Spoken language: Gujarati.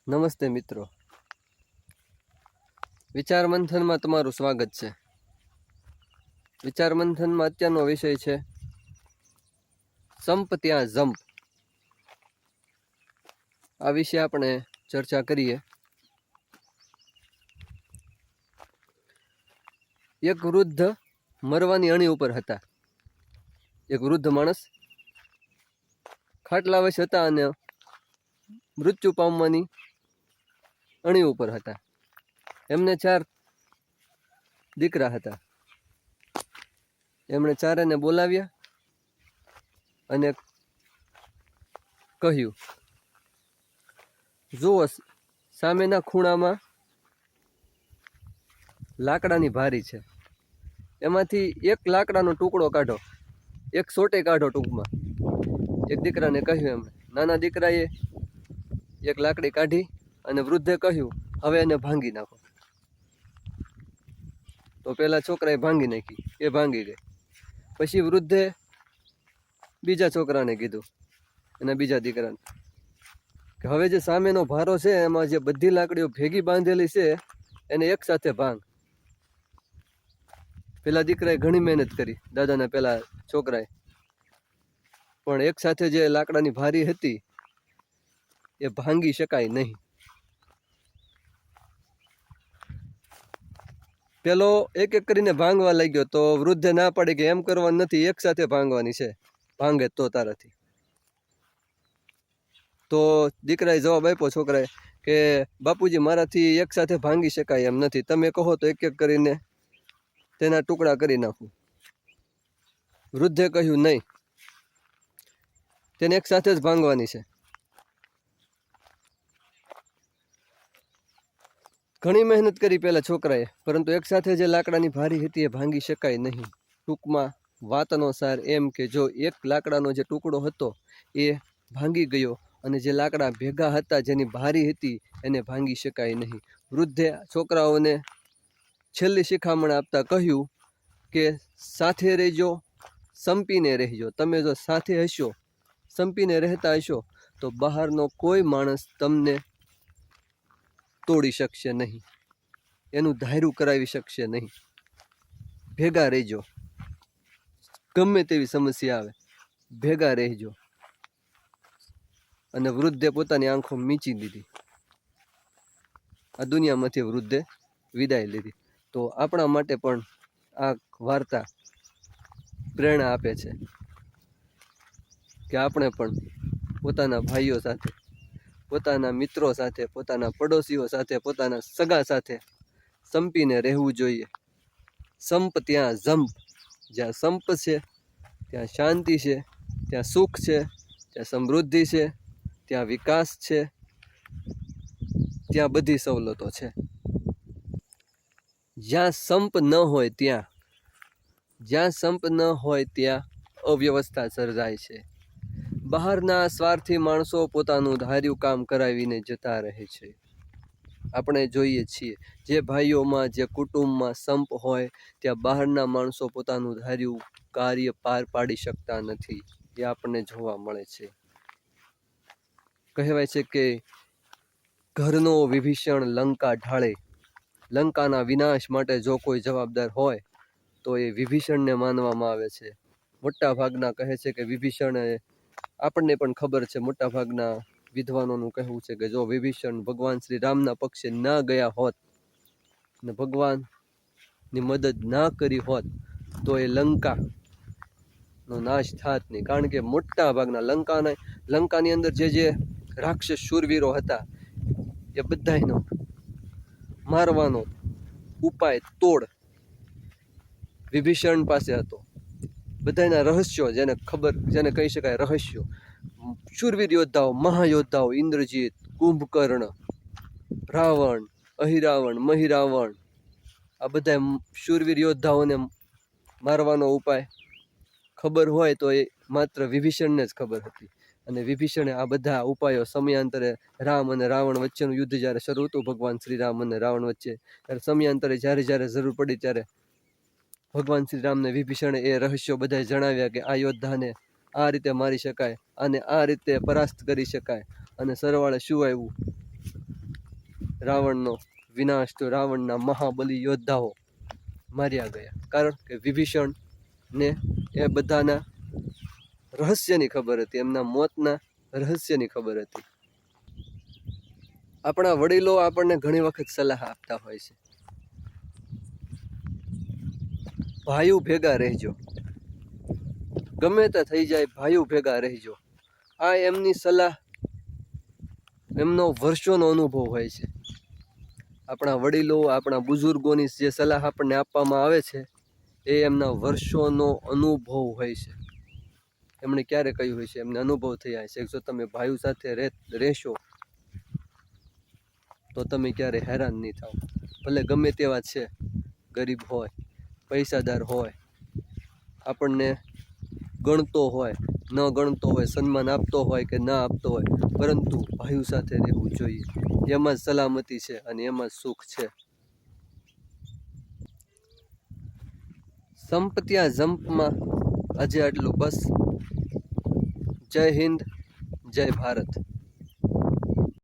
નમસ્તે મિત્રો, વિચાર મંથનમાં તમારું સ્વાગત છે. વિચાર મંથનમાં અત્યારનો વિષય છે સંપ ત્યાં જંપ. આ વિશે આપણે ચર્ચા કરીએ. એક વૃદ્ધ મરવાની અણી ઉપર હતા. એક વૃદ્ધ માણસ ખાટલા વશ હતા અને મૃત્યુ પામવાની અણી ઉપર હતા. એમને 4 દીકરા હતા. એમણે ચારેને બોલાવ્યા અને કહ્યું, જુઓ, સામેના ખૂણામાં લાકડાની ભારી છે. એમાંથી એક લાકડાનો ટુકડો કાઢો, એક સોટે કાઢો. ટૂંકમાં એક દીકરાને કહ્યું. એમણે નાના દીકરાએ એક લાકડી કાઢી અને વૃદ્ધે કહ્યું, હવે એને ભાંગી નાખો. તો પેલા છોકરાએ ભાંગી નાખી, એ ભાંગી ગઈ. પછી વૃદ્ધે બીજા છોકરાને કીધું અને બીજા દીકરાને કે હવે જે સામેનો ભારો છે એમાં જે બધી લાકડીઓ ભેગી બાંધેલી છે એને એક સાથે ભાંગ. પેલા દીકરાએ ઘણી મહેનત કરી, દાદાના પેલા છોકરાએ, પણ એક સાથે જે લાકડાની ભારી હતી એ ભાંગી શકાય નહીં. પેલો એક એક કરીને ભાંગવા લાગ્યો તો વૃદ્ધે ના પાડી કે એમ કરવાનું નથી, એક સાથે ભાંગવાની છે, ભાંગે તો તારાથી. તો દીકરાએ જવાબ આપ્યો છોકરાએ કે બાપુજી, મારાથી એક સાથે ભાંગી શકાય એમ નથી, તમે કહો તો એક એક કરીને તેના ટુકડા કરી નાખું. વૃદ્ધે કહ્યું, નહીં, તેને એક સાથે જ ભાંગવાની છે. ઘણી મહેનત કરી પેલા છોકરાએ, પરંતુ એક સાથે જે લાકડાની ભારી હતી એ ભાંગી શકાય નહીં. ટૂંકમાં વાતનો સાર એમ કે જો એક લાકડાનો જે ટુકડો હતો એ ભાંગી ગયો અને જે લાકડા ભેગા હતા જેની ભારી હતી એને ભાંગી શકાય નહીં. વૃદ્ધે છોકરાઓને છેલ્લી શિખામણ આપતા કહ્યું કે સાથે રહેજો, સંપીને રહેજો. તમે જો સાથે હશો, સંપીને રહેતા હશો તો બહારનો કોઈ માણસ તમને તોડી શકશે નહીં, એનું ધાર્યું કરાવી શકશે નહીં. ભેગા રહેજો, ગમે તેવી સમસ્યા આવે ભેગા રહેજો. અને વૃદ્ધે પોતાની આંખો મીચી દીધી. આ દુનિયામાંથી વૃદ્ધે વિદાય લીધી. તો આપણા માટે પણ આ વાર્તા પ્રેરણા આપે છે કે આપણે પણ પોતાના ભાઈઓ સાથે, પોતાના મિત્રો સાથે, પોતાના પડોશીઓ સાથે, પોતાના સગા સાથે સંપીને રહેવું જોઈએ. સંપ ત્યાં જંપ. જ્યાં સંપ છે ત્યાં શાંતિ છે, ત્યાં સુખ છે, ત્યાં સમૃદ્ધિ છે, ત્યાં વિકાસ છે, ત્યાં બધી સવલતો છે. જ્યાં સંપ ન હોય જ્યાં સંપ ન હોય ત્યાં અવ્યવસ્થા સર્જાય છે. બહારના સ્વાર્થી માણસો પોતાનું ધાર્યું કામ કરાવીને જતા રહે છે. આપણે જોઈએ છીએ જે ભાઈઓમાં, જે કુટુંબમાં સંપ હોય ત્યાં બહારના માણસો પોતાનું ધાર્યું કાર્ય પાર પાડી શકતા નથી. એ આપણને જોવા મળે છે. કહેવાય છે કે ઘરનો વિભીષણ લંકા ઢાળે. લંકાના વિનાશ માટે જો કોઈ જવાબદાર હોય તો એ વિભીષણને માનવામાં આવે છે. મોટા ભાગના કહે છે કે વિભીષણ, આપણને પણ ખબર છે, મોટા ભાગના વિદ્વાનોનું કહેવું છે કે જો વિભીષણ ભગવાન શ્રી રામના પક્ષે ના ગયા હોત ને ભગવાનની મદદ ના કરી હોત તો એ લંકાનો નાશ થાત નહીં. કારણ કે મોટા ભાગના લંકાની અંદર જે રાક્ષસ શૂરવીરો હતા એ બધાનો મારવાનો ઉપાય, તોડ વિભીષણ પાસે હતો. બધાના રહસ્યો, જેને ખબર, જેને કહી શકાય રહસ્યો, શૂરવીર યોદ્ધાઓ, મહાયોદ્ધાઓ, ઇન્દ્રજીત, કુંભકર્ણ, રાવણ, અહિરાવણ, મહિરાવણ, આ બધા શૂરવીર યોદ્ધાઓને મારવાનો ઉપાય ખબર હોય તો એ માત્ર વિભીષણને જ ખબર હતી. અને વિભીષણે આ બધા ઉપાયો સમયાંતરે રામ અને રાવણ વચ્ચેનું યુદ્ધ જ્યારે શરૂ હતું, ભગવાન શ્રી રામ અને રાવણ વચ્ચે, ત્યારે સમયાંતરે જ્યારે જરૂર પડી ત્યારે ભગવાન શ્રી રામને વિભીષણે એ રહસ્યો બધા જણાવ્યા કે આ યોદ્ધાને આ રીતે મારી શકાય, અને આ રીતે પરાસ્ત કરી શકાય. અને સરવાળે શું આવ્યું, રાવણનો વિનાશ તો રાવણના મહાબલી યોદ્ધાઓ માર્યા ગયા. કારણ કે વિભીષણને એ બધાના રહસ્યની ખબર હતી, એમના મોતના રહસ્યની ખબર હતી. આપણા વડીલો આપણને ઘણી વખત સલાહ આપતા હોય છે, ભાઈઓ ભેગા રહેજો, ગમે તે થઈ જાય ભાઈઓ ભેગા રહેજો. આ એમની સલાહ, એમનો વર્ષોનો અનુભવ હોય છે. આપણા વડીલો, આપણા બુઝુર્ગોની જે સલાહ આપણને આપવામાં આવે છે એ એમના વર્ષોનો અનુભવ હોય છે. એમણે ક્યારે કહ્યું હોય છે, એમને અનુભવ થયા છે. જો તમે ભાઈઓ સાથે રહેશો તો તમે ક્યારે હેરાન નહીં થાવ. ભલે ગમે તેવા છે, ગરીબ હોય, પૈસાદાર હોય, આપણને ગણતો હોય, ન ગણતો હોય, સન્માન આપતો હોય કે ના આપતો હોય, પરંતુ ભાઈઓ સાથે રહેવું જોઈએ. એમાં જ સલામતી છે અને એમાં જ સુખ છે. સંપત્યા જંપમાં આજે આટલું. બસ. જય હિન્દ, જય ભારત.